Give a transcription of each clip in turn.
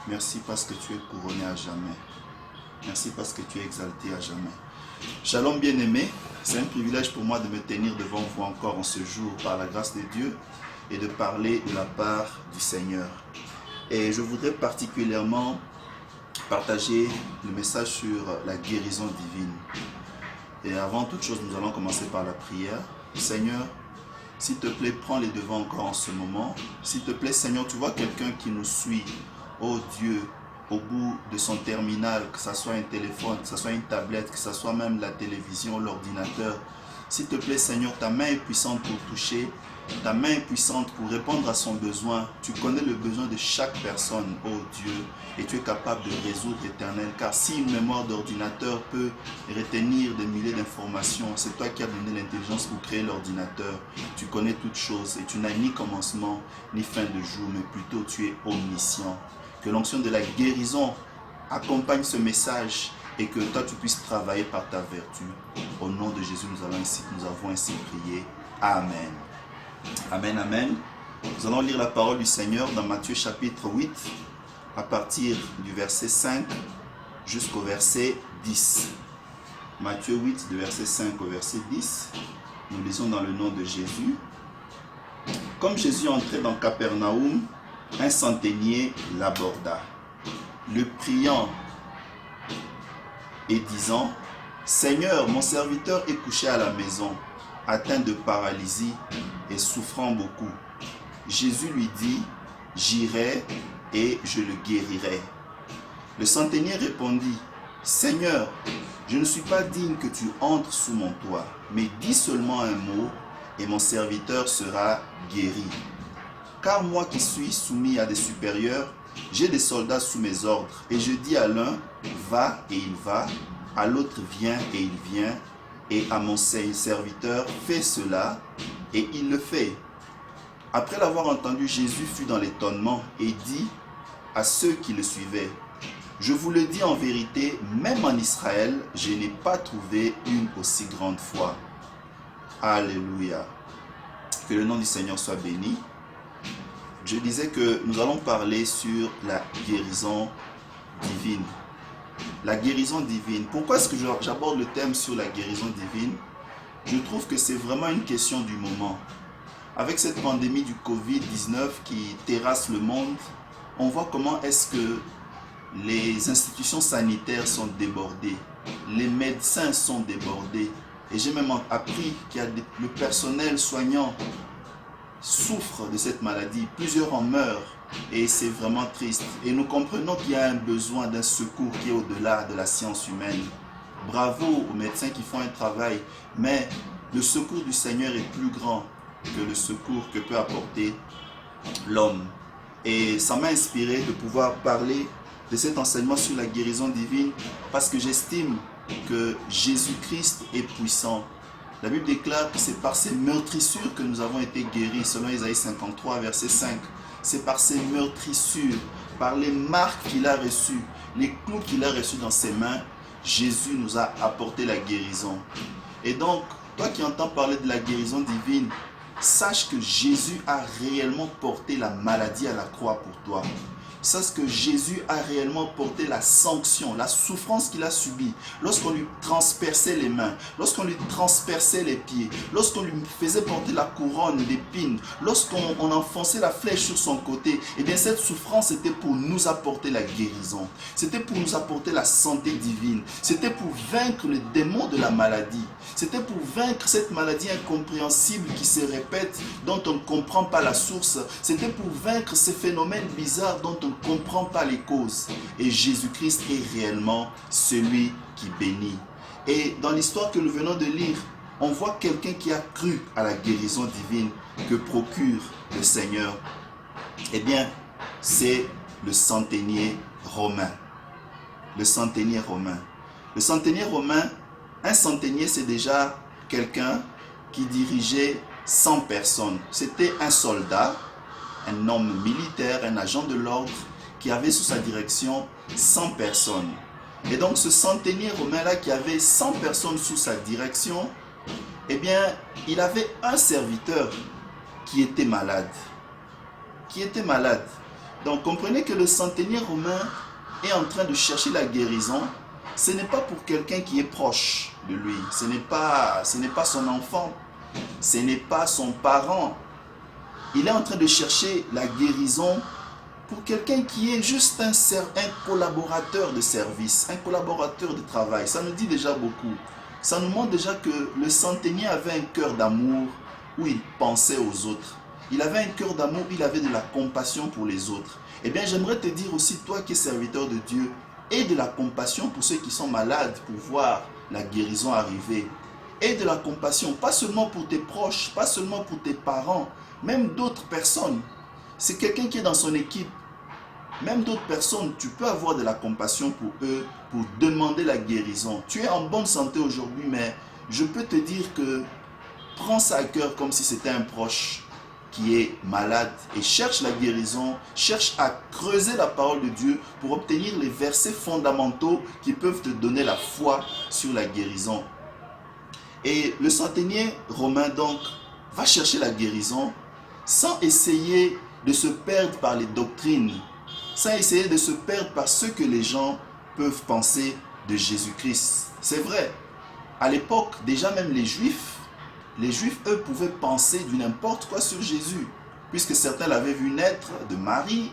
Merci parce que tu es couronné à jamais. Merci parce que tu es exalté à jamais. Shalom bien-aimé, c'est un privilège pour moi de me tenir devant vous encore en ce jour par la grâce de Dieu et de parler de la part du Seigneur. Et je voudrais particulièrement partager le message sur la guérison divine. Et avant toute chose, nous allons commencer par la prière. Seigneur, s'il te plaît, prends les devants encore en ce moment. S'il te plaît, Seigneur, tu vois quelqu'un qui nous suit. Oh Dieu, au bout de son terminal, que ce soit un téléphone, que ce soit une tablette, que ce soit même la télévision, l'ordinateur. S'il te plaît, Seigneur, ta main est puissante pour toucher. Ta main est puissante pour répondre à son besoin. Tu connais le besoin de chaque personne, oh Dieu, et tu es capable de résoudre, Éternel. Car si une mémoire d'ordinateur peut retenir des milliers d'informations, c'est toi qui as donné l'intelligence pour créer l'ordinateur. Tu connais toutes choses et tu n'as ni commencement ni fin de jour, mais plutôt tu es omniscient. Que l'onction de la guérison accompagne ce message et que toi tu puisses travailler par ta vertu. Au nom de Jésus, nous avons ainsi prié. Amen. Amen, amen. Nous allons lire la parole du Seigneur dans Matthieu chapitre 8, à partir du verset 5 jusqu'au verset 10. Matthieu 8, du verset 5 au verset 10. Nous lisons dans le nom de Jésus. Comme Jésus entrait dans Capernaum, un centenier l'aborda, le priant et disant : Seigneur, mon serviteur est couché à la maison, atteint de paralysie et souffrant beaucoup. Jésus lui dit : J'irai et je le guérirai. Le centenier répondit : Seigneur, je ne suis pas digne que tu entres sous mon toit, mais dis seulement un mot et mon serviteur sera guéri. Car moi qui suis soumis à des supérieurs, j'ai des soldats sous mes ordres, et je dis à l'un : va et il va, à l'autre : viens et il vient, et à mon serviteur : fais cela, et il le fait. Après l'avoir entendu, Jésus fut dans l'étonnement et dit à ceux qui le suivaient : je vous le dis en vérité, même en Israël, je n'ai pas trouvé une aussi grande foi. Alléluia. Que le nom du Seigneur soit béni. Je disais que nous allons parler sur la guérison divine. La guérison divine. Pourquoi est-ce que j'aborde le thème sur la guérison divine? Je trouve que c'est vraiment une question du moment. Avec cette pandémie du Covid-19 qui terrasse le monde, on voit comment est-ce que les institutions sanitaires sont débordées. Les médecins sont débordés. Et j'ai même appris qu'il y a le personnel soignant souffre de cette maladie. Plusieurs en meurent. Et c'est vraiment triste. Et nous comprenons qu'il y a un besoin d'un secours qui est au-delà de la science humaine. Bravo aux médecins qui font un travail. Mais le secours du Seigneur est plus grand que le secours que peut apporter l'homme. Et ça m'a inspiré de pouvoir parler de cet enseignement sur la guérison divine parce que j'estime que Jésus-Christ est puissant. La Bible déclare que c'est par ses meurtrissures que nous avons été guéris, selon Isaïe 53, verset 5. C'est par ses meurtrissures, par les marques qu'il a reçues, les clous qu'il a reçus dans ses mains, Jésus nous a apporté la guérison. Et donc, toi qui entends parler de la guérison divine, sache que Jésus a réellement porté la maladie à la croix pour toi. Sache que Jésus a réellement porté la sanction, la souffrance qu'il a subie lorsqu'on lui transperçait les mains, lorsqu'on lui transperçait les pieds, lorsqu'on lui faisait porter la couronne d'épines, lorsqu'on enfonçait la flèche sur son côté. Et bien cette souffrance était pour nous apporter la guérison. C'était pour nous apporter la santé divine. C'était pour vaincre le démon de la maladie. C'était pour vaincre cette maladie incompréhensible qui se répète, dont on ne comprend pas la source. C'était pour vaincre ces phénomènes bizarres dont on ne comprend pas les causes. Et Jésus-Christ est réellement celui qui bénit. Et dans l'histoire que nous venons de lire, on voit quelqu'un qui a cru à la guérison divine que procure le Seigneur. Eh bien, c'est le centenier romain. Le centenier romain. Le centenier romain, un centenier, c'est déjà quelqu'un qui dirigeait 100 personnes. C'était un soldat, un homme militaire, un agent de l'ordre qui avait sous sa direction 100 personnes. Et donc ce centenier romain-là qui avait 100 personnes sous sa direction, eh bien, il avait un serviteur qui était malade. Donc comprenez que le centenier romain est en train de chercher la guérison. Ce n'est pas pour quelqu'un qui est proche de lui. Ce n'est pas son enfant. Ce n'est pas son parent. Il est en train de chercher la guérison pour quelqu'un qui est juste un collaborateur de service, un collaborateur de travail. Ça nous dit déjà beaucoup. Ça nous montre déjà que le centenier avait un cœur d'amour où il pensait aux autres. Il avait un cœur d'amour, il avait de la compassion pour les autres. Eh bien, j'aimerais te dire aussi, toi qui es serviteur de Dieu, aie de la compassion pour ceux qui sont malades pour voir la guérison arriver. Aie de la compassion, pas seulement pour tes proches, pas seulement pour tes parents, même d'autres personnes. C'est quelqu'un qui est dans son équipe. Même d'autres personnes, tu peux avoir de la compassion pour eux, pour demander la guérison. Tu es en bonne santé aujourd'hui, mais je peux te dire que prends ça à cœur comme si c'était un proche qui est malade et cherche la guérison, cherche à creuser la parole de Dieu pour obtenir les versets fondamentaux qui peuvent te donner la foi sur la guérison. Et le centenier romain donc va chercher la guérison sans essayer de se perdre par les doctrines, sans essayer de se perdre par ce que les gens peuvent penser de Jésus-Christ. C'est vrai, à l'époque, déjà même les Juifs, eux, pouvaient penser du n'importe quoi sur Jésus, puisque certains l'avaient vu naître de Marie,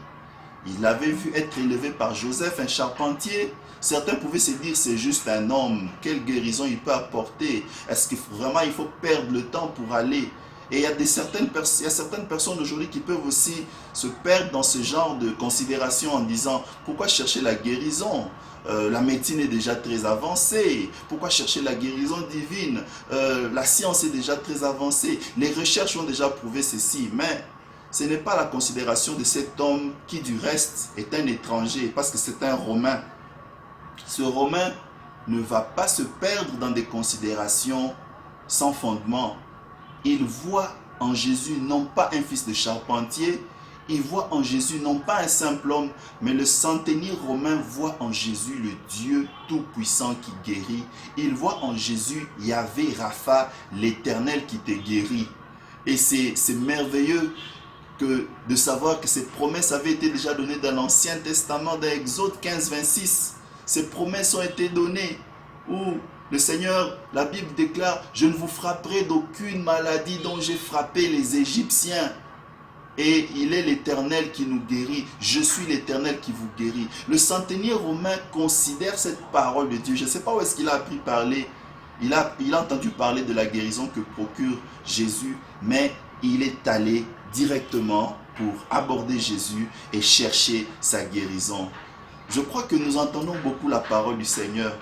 ils l'avaient vu être élevé par Joseph, un charpentier. Certains pouvaient se dire, c'est juste un homme, quelle guérison il peut apporter? Est-ce que vraiment il faut perdre le temps pour aller? Et il y a certaines personnes aujourd'hui qui peuvent aussi se perdre dans ce genre de considération en disant, pourquoi chercher la guérison? La médecine est déjà très avancée. Pourquoi chercher la guérison divine? La science est déjà très avancée. Les recherches ont déjà prouvé ceci. Mais ce n'est pas la considération de cet homme qui du reste est un étranger parce que c'est un Romain. Ce Romain ne va pas se perdre dans des considérations sans fondement. Il voit en Jésus non pas un fils de charpentier, il voit en Jésus non pas un simple homme, mais le centenier romain voit en Jésus le Dieu tout-puissant qui guérit. Il voit en Jésus Yahvé Rapha, l'Éternel qui te guérit. Et c'est merveilleux de savoir que ces promesses avaient été déjà données dans l'Ancien Testament, dans Exode 15, 26. Ces promesses ont été données où le Seigneur, la Bible déclare, je ne vous frapperai d'aucune maladie dont j'ai frappé les Égyptiens. Et il est l'Éternel qui nous guérit. Je suis l'Éternel qui vous guérit. Le centenier romain considère cette parole de Dieu. Je ne sais pas où est-ce qu'il a appris parler. Il a entendu parler de la guérison que procure Jésus, mais il est allé directement pour aborder Jésus et chercher sa guérison. Je crois que nous entendons beaucoup la parole du Seigneur.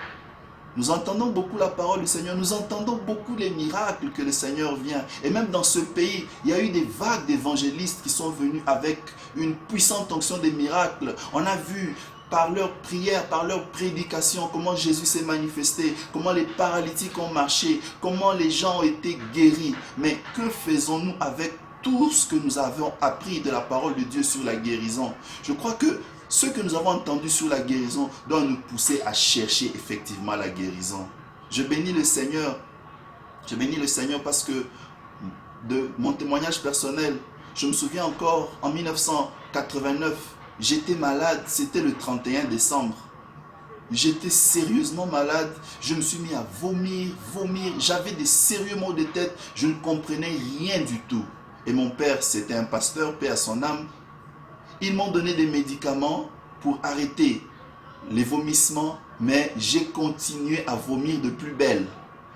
Nous entendons beaucoup la parole du Seigneur, nous entendons beaucoup les miracles que le Seigneur vient. Et même dans ce pays, il y a eu des vagues d'évangélistes qui sont venus avec une puissante onction des miracles. On a vu par leur prière, par leur prédication, comment Jésus s'est manifesté, comment les paralytiques ont marché, comment les gens ont été guéris. Mais que faisons-nous avec tout ce que nous avons appris de la parole de Dieu sur la guérison? Je crois que ce que nous avons entendu sur la guérison doit nous pousser à chercher effectivement la guérison. Je bénis le Seigneur. Je bénis le Seigneur parce que de mon témoignage personnel, je me souviens encore en 1989, j'étais malade, c'était le 31 décembre. J'étais sérieusement malade, je me suis mis à vomir, j'avais des sérieux maux de tête, je ne comprenais rien du tout. Et mon père, c'était un pasteur, paix à son âme. Ils m'ont donné des médicaments pour arrêter les vomissements, mais j'ai continué à vomir de plus belle.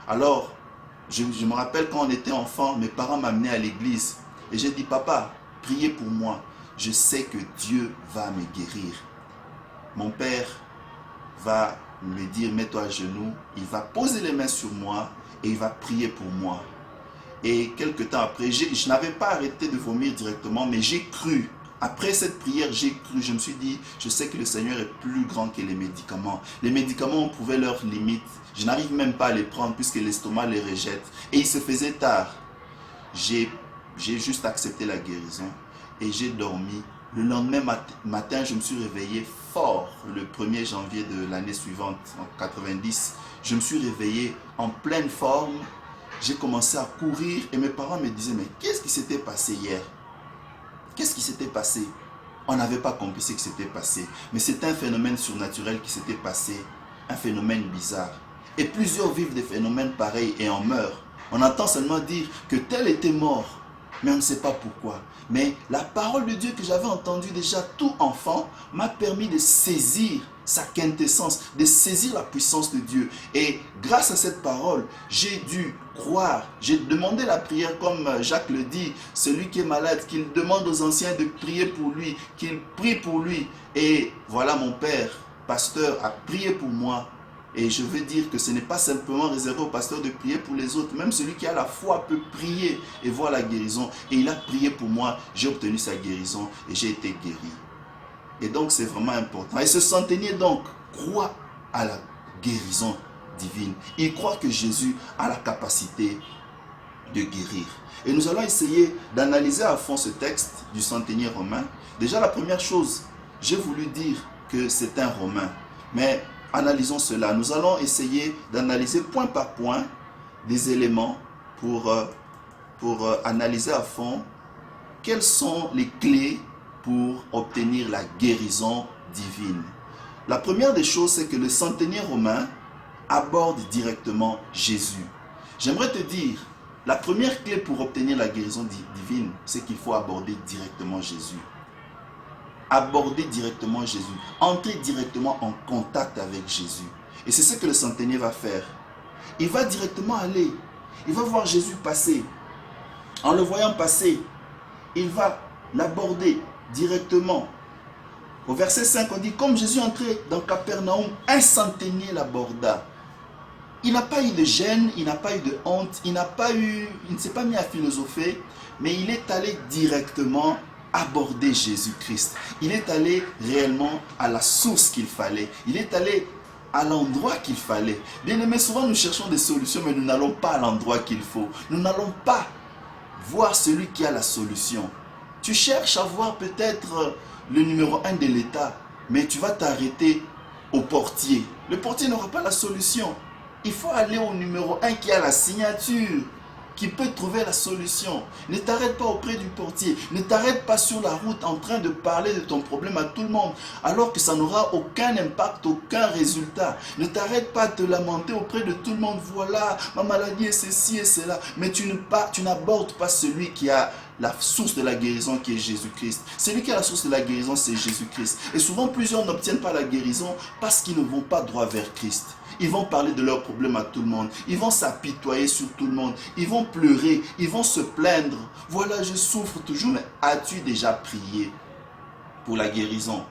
Alors, je me rappelle quand on était enfant, mes parents m'amenaient à l'église et j'ai dit, papa, priez pour moi. Je sais que Dieu va me guérir. Mon père va me dire, mets-toi à genoux, il va poser les mains sur moi et il va prier pour moi. Et quelques temps après, je n'avais pas arrêté de vomir directement, mais j'ai cru. Après cette prière, j'ai cru, je me suis dit, je sais que le Seigneur est plus grand que les médicaments. Les médicaments ont prouvé leurs limites. Je n'arrive même pas à les prendre puisque l'estomac les rejette. Et il se faisait tard. J'ai juste accepté la guérison et j'ai dormi. Le lendemain matin, je me suis réveillé fort le 1er janvier de l'année suivante, en 90. Je me suis réveillé en pleine forme. J'ai commencé à courir et mes parents me disaient, mais qu'est-ce qui s'était passé hier? Qu'est-ce qui s'était passé? On n'avait pas compris ce qui s'était passé. Mais c'était un phénomène surnaturel qui s'était passé. Un phénomène bizarre. Et plusieurs vivent des phénomènes pareils et en meurent. On entend seulement dire que tel était mort. Mais on ne sait pas pourquoi. Mais la parole de Dieu que j'avais entendue déjà tout enfant m'a permis de saisir sa quintessence, de saisir la puissance de Dieu. Et grâce à cette parole, j'ai dû croire. J'ai demandé la prière comme Jacques le dit, celui qui est malade, qu'il demande aux anciens de prier pour lui, qu'il prie pour lui. Et voilà, mon père, pasteur, a prié pour moi. Et je veux dire que ce n'est pas simplement réservé au pasteur de prier pour les autres. Même celui qui a la foi peut prier et voir la guérison. Et il a prié pour moi, j'ai obtenu sa guérison et j'ai été guéri. Et donc c'est vraiment important. Et ce centenier donc croit à la guérison divine. Il croit que Jésus a la capacité de guérir. Et nous allons essayer d'analyser à fond ce texte du centenier romain. Déjà la première chose, j'ai voulu dire que c'est un Romain. Mais analysons cela. Nous allons essayer d'analyser point par point des éléments pour analyser à fond quelles sont les clés pour obtenir la guérison divine. La première des choses, c'est que le centenier romain aborde directement Jésus. J'aimerais te dire, la première clé pour obtenir la guérison divine, c'est qu'il faut aborder directement Jésus. Aborder directement Jésus, entrer directement en contact avec Jésus. Et c'est ce que le centenier va faire. Il va directement aller, il va voir Jésus passer. En le voyant passer, il va l'aborder directement. Au verset 5, on dit, comme Jésus entrait dans Capernaum, un centenier l'aborda. Il n'a pas eu de gêne, il n'a pas eu de honte, il ne s'est pas mis à philosopher, mais il est allé directement aborder Jésus-Christ. Il est allé réellement à la source qu'il fallait. Il est allé à l'endroit qu'il fallait. Bien aimé, souvent nous cherchons des solutions, mais nous n'allons pas à l'endroit qu'il faut. Nous n'allons pas voir celui qui a la solution. Tu cherches à voir peut-être le numéro 1 de l'État, mais tu vas t'arrêter au portier. Le portier n'aura pas la solution. Il faut aller au numéro 1 qui a la signature, qui peut trouver la solution. Ne t'arrête pas auprès du portier. Ne t'arrête pas sur la route en train de parler de ton problème à tout le monde, alors que ça n'aura aucun impact, aucun résultat. Ne t'arrête pas à te lamenter auprès de tout le monde. Voilà, ma maladie est ceci et cela. Mais tu n'abordes pas celui qui a la source de la guérison qui est Jésus-Christ. Celui qui a la source de la guérison, c'est Jésus-Christ. Et souvent, plusieurs n'obtiennent pas la guérison parce qu'ils ne vont pas droit vers Christ. Ils vont parler de leurs problèmes à tout le monde. Ils vont s'apitoyer sur tout le monde. Ils vont pleurer. Ils vont se plaindre. Voilà, je souffre toujours. Mais as-tu déjà prié pour la guérison?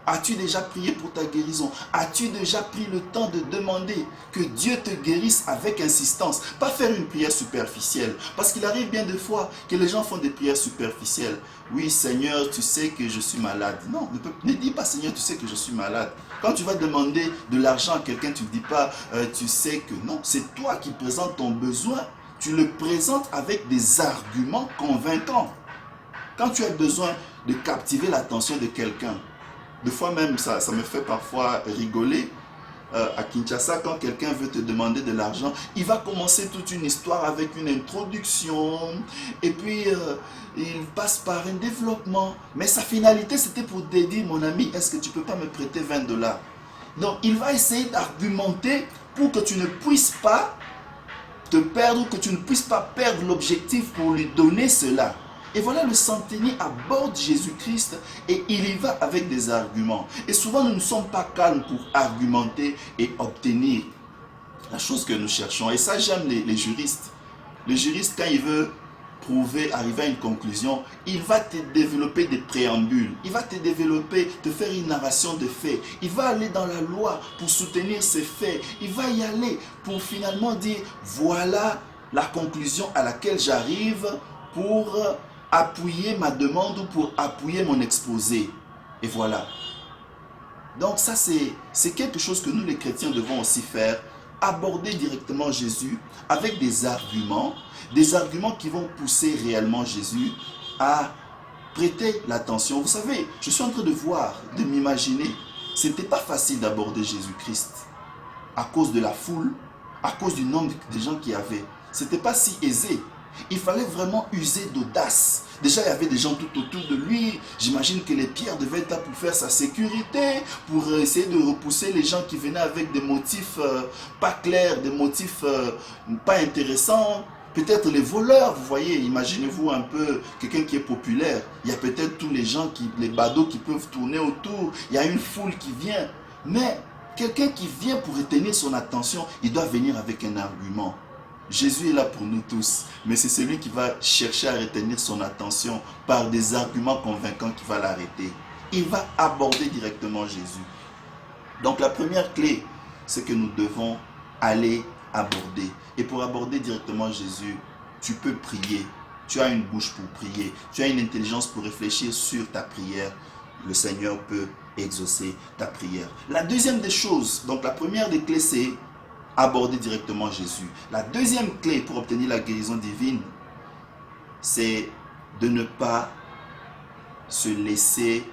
As-tu déjà prié pour ta guérison? As-tu déjà pris le temps de demander que Dieu te guérisse avec insistance? Pas faire une prière superficielle. Parce qu'il arrive bien des fois que les gens font des prières superficielles. Oui, Seigneur, tu sais que je suis malade. Non, ne dis pas Seigneur, tu sais que je suis malade. Quand tu vas demander de l'argent à quelqu'un, tu ne dis pas tu sais que non. C'est toi qui présentes ton besoin. Tu le présentes avec des arguments convaincants. Quand tu as besoin de captiver l'attention de quelqu'un, des fois même, ça me fait parfois rigoler. À Kinshasa, quand quelqu'un veut te demander de l'argent, il va commencer toute une histoire avec une introduction. Et puis, il passe par un développement. Mais sa finalité, c'était pour te dire, mon ami, est-ce que tu ne peux pas me prêter 20 $? Donc, il va essayer d'argumenter pour que tu ne puisses pas te perdre, ou que tu ne puisses pas perdre l'objectif pour lui donner cela. Et voilà, le centenier aborde Jésus-Christ et il y va avec des arguments. Et souvent, nous ne sommes pas calmes pour argumenter et obtenir la chose que nous cherchons. Et ça, j'aime les juristes. Le juriste, quand il veut prouver, arriver à une conclusion, il va te développer des préambules. Il va te développer, te faire une narration de faits. Il va aller dans la loi pour soutenir ces faits. Il va y aller pour finalement dire, voilà la conclusion à laquelle j'arrive pour appuyer ma demande ou pour appuyer mon exposé. Et voilà. Donc ça, c'est quelque chose que nous les chrétiens devons aussi faire. Aborder directement Jésus avec des arguments qui vont pousser réellement Jésus à prêter l'attention. Vous savez, je suis en train de voir, de m'imaginer, c'était pas facile d'aborder Jésus-Christ à cause de la foule, à cause du nombre de gens qu'il y avait. C'était pas si aisé. Il fallait vraiment user d'audace. Déjà, il y avait des gens tout autour de lui. J'imagine que les pierres devaient être là pour faire sa sécurité, pour essayer de repousser les gens qui venaient avec des motifs pas clairs, des motifs pas intéressants. Peut-être les voleurs, vous voyez, imaginez-vous un peu quelqu'un qui est populaire. Il y a peut-être tous les gens, les badauds qui peuvent tourner autour. Il y a une foule qui vient. Mais quelqu'un qui vient pour retenir son attention, il doit venir avec un argument. Jésus est là pour nous tous, mais c'est celui qui va chercher à retenir son attention par des arguments convaincants qui va l'arrêter. Il va aborder directement Jésus. Donc la première clé, c'est que nous devons aller aborder. Et pour aborder directement Jésus, tu peux prier. Tu as une bouche pour prier. Tu as une intelligence pour réfléchir sur ta prière. Le Seigneur peut exaucer ta prière. La deuxième des choses, donc la première des clés, c'est aborder directement Jésus. La deuxième clé pour obtenir la guérison divine, c'est de ne pas se laisser,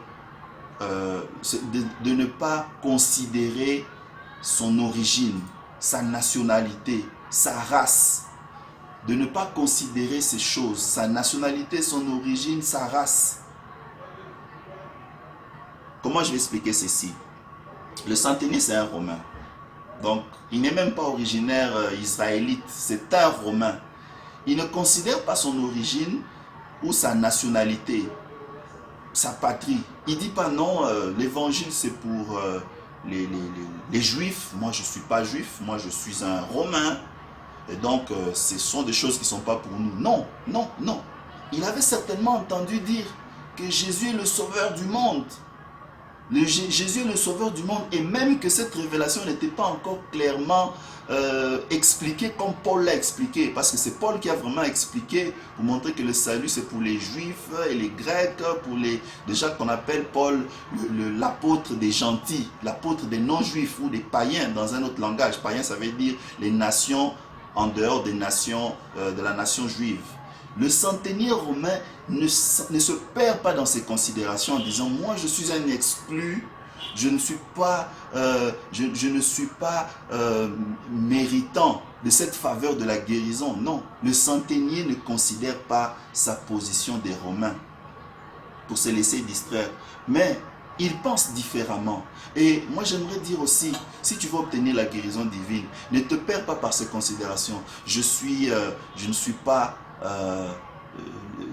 de ne pas considérer son origine, sa nationalité, sa race. De ne pas considérer ces choses, sa nationalité, son origine, sa race. Comment je vais expliquer ceci? Le centenier, c'est un Romain. Donc, il n'est même pas originaire israélite, c'est un Romain. Il ne considère pas son origine ou sa nationalité, sa patrie. Il ne dit pas non, l'évangile c'est pour les juifs. Moi, je ne suis pas juif, moi je suis un Romain. Et donc, ce sont des choses qui ne sont pas pour nous. Non, non, non. Il avait certainement entendu dire que Jésus est le sauveur du monde. Jésus est le sauveur du monde, et même que cette révélation n'était pas encore clairement expliquée comme Paul l'a expliqué, parce que c'est Paul qui a vraiment expliqué pour montrer que le salut c'est pour les juifs et les grecs, pour les déjà qu'on appelle Paul l'apôtre des gentils, l'apôtre des non-juifs ou des païens dans un autre langage. Païen, ça veut dire les nations en dehors des nations de la nation juive. Le centenier romain ne se perd pas dans ses considérations en disant « Moi, je suis un exclu, je ne suis pas, méritant de cette faveur de la guérison. » Non, le centenier ne considère pas sa position des Romains pour se laisser distraire. Mais il pense différemment. Et moi, j'aimerais dire aussi, si tu veux obtenir la guérison divine, ne te perds pas par ces considérations. Je ne suis pas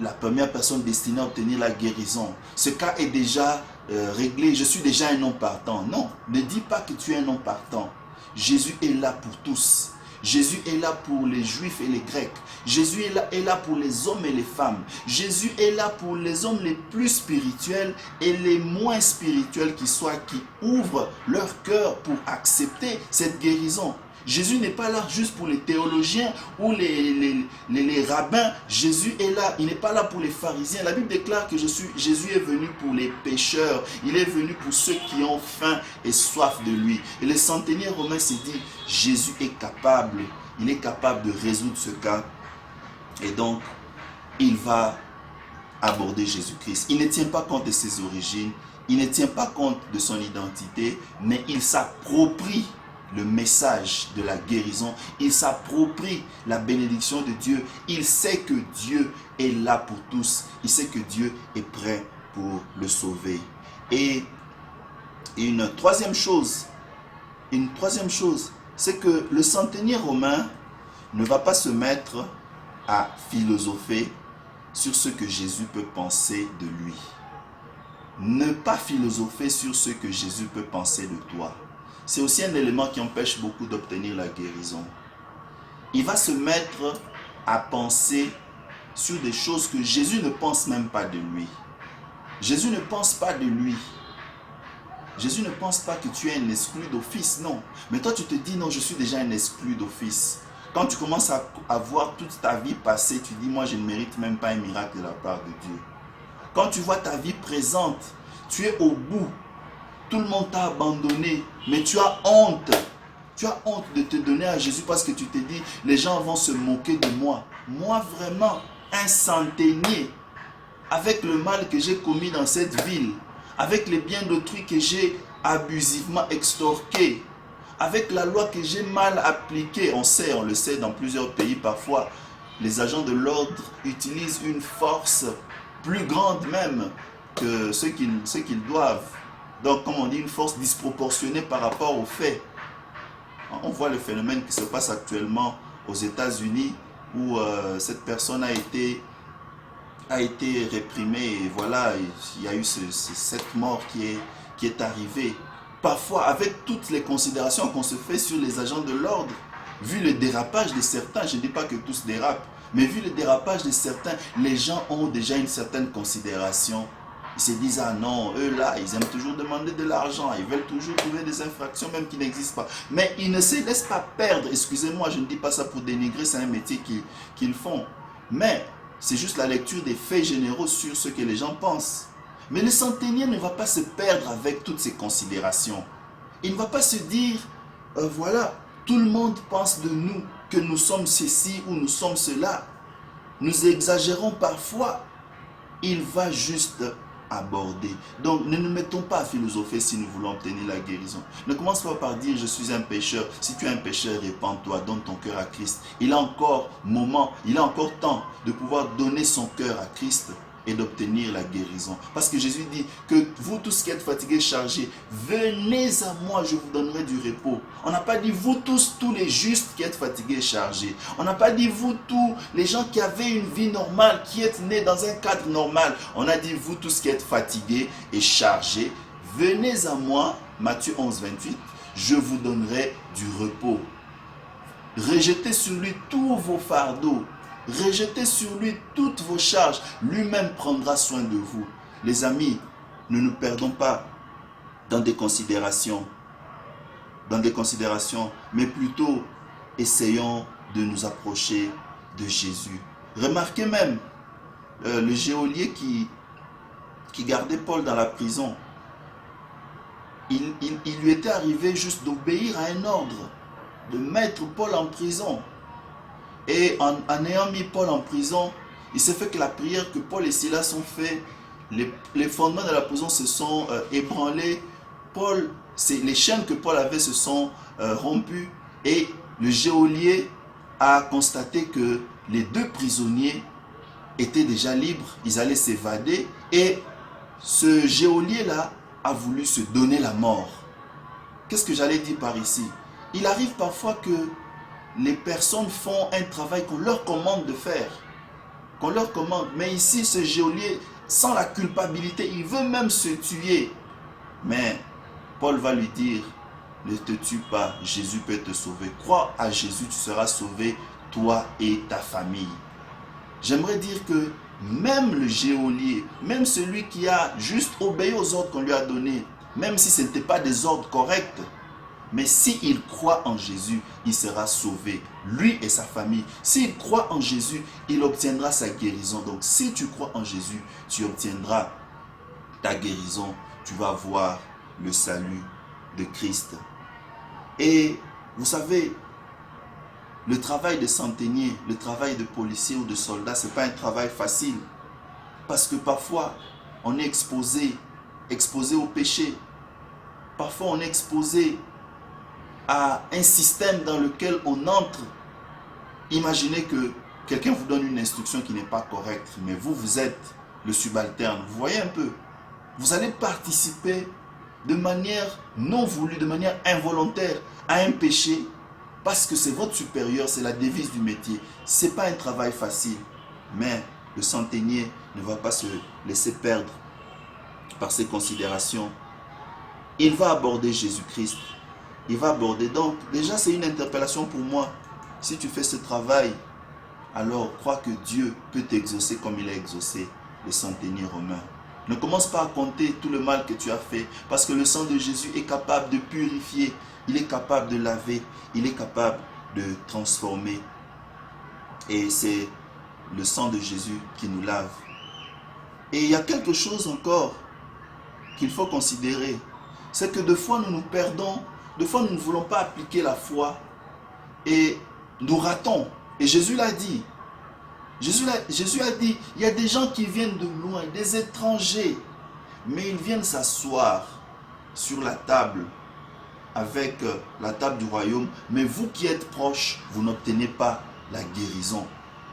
la première personne destinée à obtenir la guérison. Ce cas est déjà réglé. Je suis déjà un non partant. Non, ne dis pas que tu es un non partant. Jésus est là pour tous. Jésus est là pour les juifs et les grecs. Jésus est là pour les hommes et les femmes. Jésus est là pour les hommes les plus spirituels et les moins spirituels qui soient, qui ouvrent leur cœur pour accepter cette guérison. Jésus n'est pas là juste pour les théologiens ou les rabbins. Jésus est là, il n'est pas là pour les pharisiens. La Bible déclare que Jésus est venu pour les pécheurs. Il est venu pour ceux qui ont faim et soif de lui. Et le centenier romain s'est dit, Jésus est capable, il est capable de résoudre ce cas. Et donc, il va aborder Jésus-Christ. Il ne tient pas compte de ses origines, il ne tient pas compte de son identité, mais il s'approprie le message de la guérison. Il s'approprie la bénédiction de Dieu. Il sait que Dieu est là pour tous. Il sait que Dieu est prêt pour le sauver. Et une troisième chose, c'est que le centenier romain ne va pas se mettre à philosopher sur ce que Jésus peut penser de lui. Ne pas philosopher sur ce que Jésus peut penser de toi. C'est aussi un élément qui empêche beaucoup d'obtenir la guérison. Il va se mettre à penser sur des choses que Jésus ne pense même pas de lui. Jésus ne pense pas de lui. Jésus ne pense pas que tu es un exclu d'office, non. Mais toi tu te dis non, je suis déjà un exclu d'office. Quand tu commences à voir toute ta vie passée, tu dis moi je ne mérite même pas un miracle de la part de Dieu. Quand tu vois ta vie présente, tu es au bout. Tout le monde t'a abandonné, mais tu as honte. Tu as honte de te donner à Jésus parce que tu te dis, les gens vont se moquer de moi. Moi vraiment, un centenier, avec le mal que j'ai commis dans cette ville, avec les biens d'autrui que j'ai abusivement extorqués, avec la loi que j'ai mal appliquée, on le sait dans plusieurs pays parfois, les agents de l'ordre utilisent une force plus grande même que ce qu'ils doivent. Donc, comme on dit, une force disproportionnée par rapport aux faits. On voit le phénomène qui se passe actuellement aux États-Unis où cette personne a été réprimée et voilà, il y a eu cette mort qui est arrivée. Parfois, avec toutes les considérations qu'on se fait sur les agents de l'ordre, vu le dérapage de certains, je ne dis pas que tous dérapent, mais vu le dérapage de certains, les gens ont déjà une certaine considération. Ils se disent, ah non, eux là, ils aiment toujours demander de l'argent, ils veulent toujours trouver des infractions même qui n'existent pas. Mais ils ne se laissent pas perdre, excusez-moi, je ne dis pas ça pour dénigrer, c'est un métier qu'ils font. Mais c'est juste la lecture des faits généraux sur ce que les gens pensent. Mais le centenier ne va pas se perdre avec toutes ces considérations. Il ne va pas se dire, voilà, tout le monde pense de nous que nous sommes ceci ou nous sommes cela. Nous exagérons parfois. Il va juste aborder. Donc ne nous mettons pas à philosopher si nous voulons obtenir la guérison. Ne commence pas par dire je suis un pécheur. Si tu es un pécheur, répands-toi, donne ton cœur à Christ. Il a encore temps de pouvoir donner son cœur à Christ et d'obtenir la guérison. Parce que Jésus dit que vous tous qui êtes fatigués, chargés, venez à moi, je vous donnerai du repos. On n'a pas dit vous tous les justes qui êtes fatigués et chargés. On n'a pas dit vous tous les gens qui avaient une vie normale, qui êtes nés dans un cadre normal. On a dit vous tous qui êtes fatigués et chargés, venez à moi, Matthieu 11, 28, je vous donnerai du repos. Rejetez sur lui tous vos fardeaux. Rejetez sur lui toutes vos charges. Lui-même prendra soin de vous. Les amis, ne nous perdons pas dans des considérations. Mais plutôt essayons de nous approcher de Jésus. Remarquez même le geôlier qui gardait Paul dans la prison. Il lui était arrivé juste d'obéir à un ordre, de mettre Paul en prison. Et en ayant mis Paul en prison, il s'est fait que la prière que Paul et Silas ont fait, les fondements de la prison se sont ébranlés. Les chaînes que Paul avait se sont rompues. Et le geôlier a constaté que les deux prisonniers étaient déjà libres. Ils allaient s'évader. Et ce geôlier-là a voulu se donner la mort. Qu'est-ce que j'allais dire par ici? Il arrive parfois que les personnes font un travail qu'on leur commande de faire. Mais ici, ce geôlier, sans la culpabilité, il veut même se tuer. Mais Paul va lui dire, ne te tue pas, Jésus peut te sauver. Crois à Jésus, tu seras sauvé, toi et ta famille. J'aimerais dire que même le geôlier, même celui qui a juste obéi aux ordres qu'on lui a donnés, même si ce n'était pas des ordres corrects, mais s'il croit en Jésus, il sera sauvé, lui et sa famille. S'il croit en Jésus, il obtiendra sa guérison. Donc si tu crois en Jésus, tu obtiendras ta guérison. Tu vas voir le salut de Christ. Et vous savez, le travail de centenier, le travail de policier ou de soldat, ce n'est pas un travail facile. Parce que parfois, on est exposé au péché. Parfois, on est exposé à un système dans lequel on entre. Imaginez que quelqu'un vous donne une instruction qui n'est pas correcte, mais vous êtes le subalterne. Vous voyez un peu, vous allez participer de manière non voulue, de manière involontaire à un péché parce que c'est votre supérieur, c'est la devise du métier. Ce n'est pas un travail facile, mais le centenier ne va pas se laisser perdre par ses considérations. Il va aborder Jésus-Christ. Il va aborder. Donc, déjà, c'est une interpellation pour moi. Si tu fais ce travail, alors crois que Dieu peut t'exaucer comme il a exaucé le centenier romain. Ne commence pas à compter tout le mal que tu as fait, parce que le sang de Jésus est capable de purifier, il est capable de laver, il est capable de transformer. Et c'est le sang de Jésus qui nous lave. Et il y a quelque chose encore qu'il faut considérer, c'est que de fois nous nous perdons. Des fois, nous ne voulons pas appliquer la foi et nous ratons. Et Jésus l'a dit. Jésus a dit, il y a des gens qui viennent de loin, des étrangers, mais ils viennent s'asseoir sur la table, avec la table du royaume. Mais vous qui êtes proches, vous n'obtenez pas la guérison.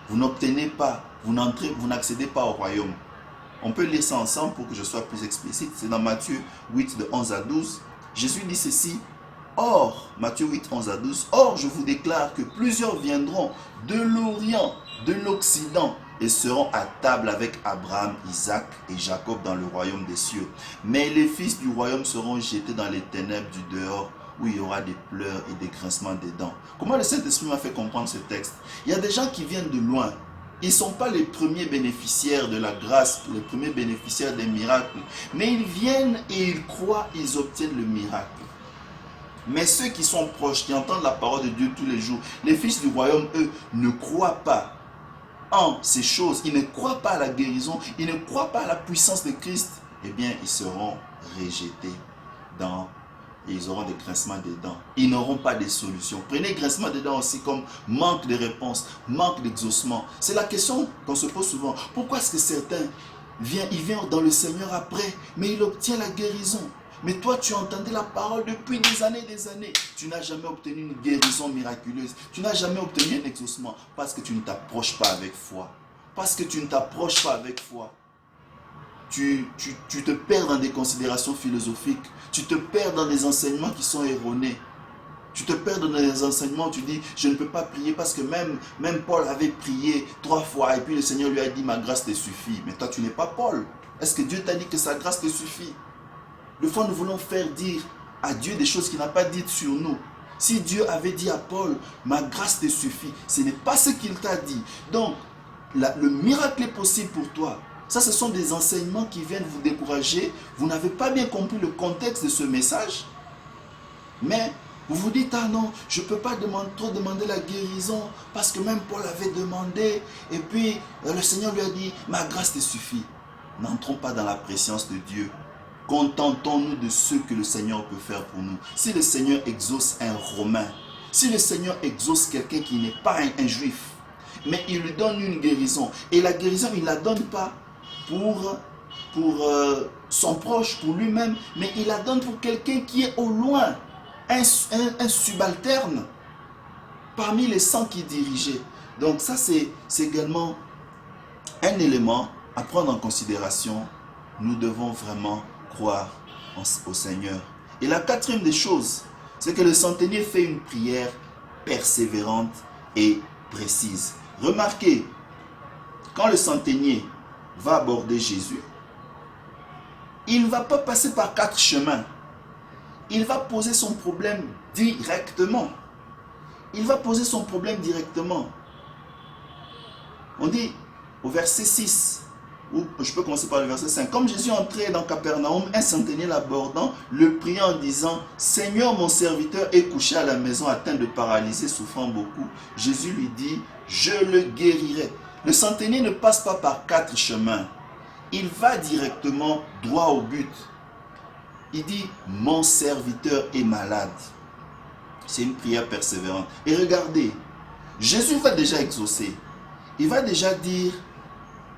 vous n'obtenez pas, vous n'accédez pas au royaume. On peut lire ça ensemble pour que je sois plus explicite. C'est dans Matthieu 8, de 11 à 12. Jésus dit ceci. Or, Matthieu 8, 11 à 12, or je vous déclare que plusieurs viendront de l'Orient, de l'Occident, et seront à table avec Abraham, Isaac et Jacob dans le royaume des cieux. Mais les fils du royaume seront jetés dans les ténèbres du dehors, où il y aura des pleurs et des grincements des dents. Comment le Saint-Esprit m'a fait comprendre ce texte? Il y a des gens qui viennent de loin. Ils ne sont pas les premiers bénéficiaires de la grâce, les premiers bénéficiaires des miracles. Mais ils viennent et ils croient, ils obtiennent le miracle. Mais ceux qui sont proches, qui entendent la parole de Dieu tous les jours, les fils du royaume, eux, ne croient pas en ces choses. Ils ne croient pas à la guérison, ils ne croient pas à la puissance de Christ. Eh bien, ils seront rejetés et ils auront des grincements des dents. Ils n'auront pas de solution. Prenez grincement des dents aussi comme manque de réponse, manque d'exaucement. C'est la question qu'on se pose souvent. Pourquoi est-ce que certains viennent dans le Seigneur après, mais ils obtiennent la guérison? Mais toi, tu entendais la parole depuis des années. Tu n'as jamais obtenu une guérison miraculeuse. Tu n'as jamais obtenu un exaucement parce que tu ne t'approches pas avec foi. Parce que tu ne t'approches pas avec foi. Tu te perds dans des considérations philosophiques. Tu te perds dans des enseignements qui sont erronés. Tu te perds dans des enseignements où tu dis, je ne peux pas prier parce que même Paul avait prié 3 fois et puis le Seigneur lui a dit, ma grâce te suffit. Mais toi, tu n'es pas Paul. Est-ce que Dieu t'a dit que sa grâce te suffit? Des fois, nous voulons faire dire à Dieu des choses qu'il n'a pas dites sur nous. Si Dieu avait dit à Paul, ma grâce te suffit, ce n'est pas ce qu'il t'a dit. Donc, le miracle est possible pour toi. Ça, ce sont des enseignements qui viennent vous décourager. Vous n'avez pas bien compris le contexte de ce message. Mais vous vous dites, ah non, je ne peux pas trop demander la guérison parce que même Paul avait demandé. Et puis, le Seigneur lui a dit, ma grâce te suffit. N'entrons pas dans la préscience de Dieu. Contentons-nous de ce que le Seigneur peut faire pour nous. Si le Seigneur exauce un Romain, si le Seigneur exauce quelqu'un qui n'est pas un Juif, mais il lui donne une guérison, et la guérison, il ne la donne pas pour son proche, pour lui-même, mais il la donne pour quelqu'un qui est au loin, un subalterne, parmi les 100 qui dirigeaient. Donc ça, c'est également un élément à prendre en considération. Nous devons vraiment croire au Seigneur. Et la quatrième des choses, c'est que le centenier fait une prière persévérante et précise. Remarquez, quand le centenier va aborder Jésus, il ne va pas passer par 4 chemins. Il va poser son problème directement. Il va poser son problème directement. On dit au verset 6, ou je peux commencer par le verset 5. Comme Jésus entrait dans Capernaum, un centenier l'abordant, le priant en disant, Seigneur, mon serviteur est couché à la maison atteint de paralysie, souffrant beaucoup. Jésus lui dit, je le guérirai. Le centenier ne passe pas par 4 chemins. Il va directement droit au but. Il dit, mon serviteur est malade. C'est une prière persévérante. Et regardez, Jésus va déjà exaucer. Il va déjà dire,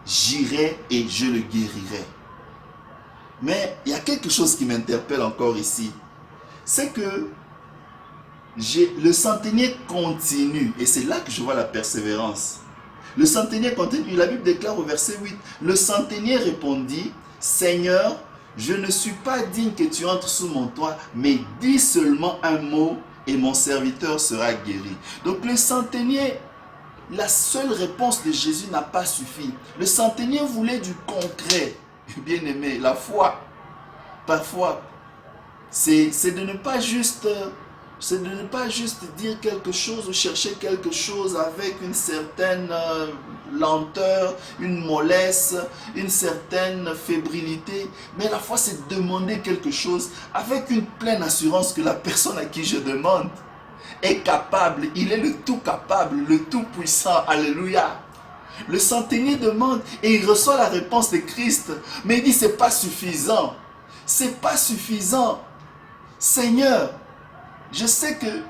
j'irai et je le guérirai. Mais il y a quelque chose qui m'interpelle encore ici. C'est que le centenier continue. Et c'est là que je vois la persévérance. Le centenier continue. La Bible déclare au verset 8. Le centenier répondit, Seigneur, je ne suis pas digne que tu entres sous mon toit, mais dis seulement un mot et mon serviteur sera guéri. Donc le centenier, la seule réponse de Jésus n'a pas suffi. Le centenier voulait du concret. Bien aimé, la foi, parfois, c'est de ne pas juste dire quelque chose ou chercher quelque chose avec une certaine lenteur, une mollesse, une certaine fébrilité. Mais la foi, c'est demander quelque chose avec une pleine assurance que la personne à qui je demande est capable. Il est le tout capable, le tout puissant. Alléluia. Le centenier demande et il reçoit la réponse de Christ. Mais il dit, c'est pas suffisant. C'est pas suffisant. Seigneur, je sais que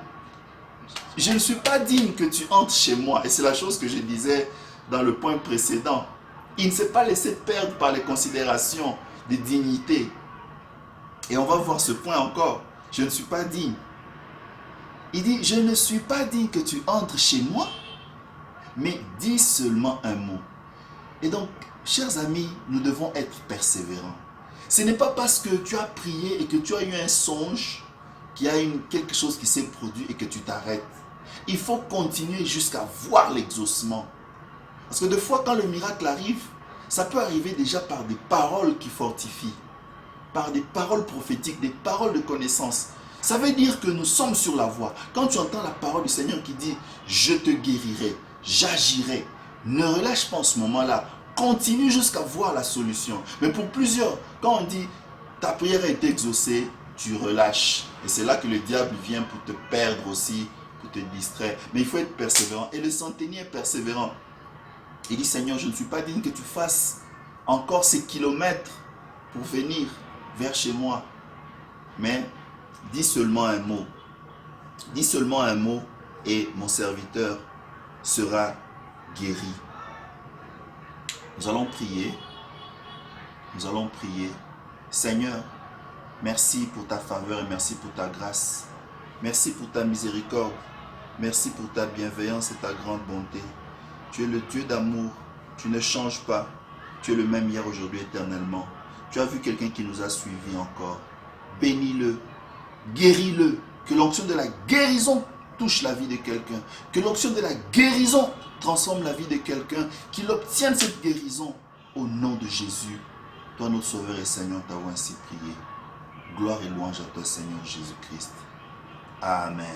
je ne suis pas digne que tu entres chez moi. Et c'est la chose que je disais dans le point précédent. Il ne s'est pas laissé perdre par les considérations de dignité. Et on va voir ce point encore. Je ne suis pas digne. Il dit, je ne suis pas digne que tu entres chez moi. mais dis seulement un mot. Et donc, chers amis, nous devons être persévérants. Ce n'est pas parce que tu as prié et que tu as eu un songe qu'il y a quelque chose qui s'est produit et que tu t'arrêtes. Il faut continuer jusqu'à voir l'exaucement. Parce que des fois, quand le miracle arrive, ça peut arriver déjà par des paroles qui fortifient, par des paroles prophétiques, des paroles de connaissance. Ça veut dire que nous sommes sur la voie. Quand tu entends la parole du Seigneur qui dit « Je te guérirai, j'agirai », ne relâche pas en ce moment-là. Continue jusqu'à voir la solution. Mais pour plusieurs, quand on dit « Ta prière a été exaucée », tu relâches. Et c'est là que le diable vient pour te perdre aussi, pour te distraire. Mais il faut être persévérant. Et le centenier est persévérant. Il dit « Seigneur, je ne suis pas digne que tu fasses encore ces kilomètres pour venir vers chez moi. Mais dis seulement un mot. Dis seulement un mot et mon serviteur sera guéri. » Nous allons prier. Nous allons prier. Seigneur, merci pour ta faveur et merci pour ta grâce. Merci pour ta miséricorde. Merci pour ta bienveillance et ta grande bonté. Tu es le Dieu d'amour. Tu ne changes pas. Tu es le même hier, aujourd'hui, éternellement. Tu as vu quelqu'un qui nous a suivis encore. Bénis-le. Guéris-le. Que l'onction de la guérison touche la vie de quelqu'un. Que l'onction de la guérison transforme la vie de quelqu'un. Qu'il obtienne cette guérison au nom de Jésus. Toi, notre Sauveur et Seigneur, t'avons ainsi prié. Gloire et louange à toi, Seigneur Jésus-Christ. Amen.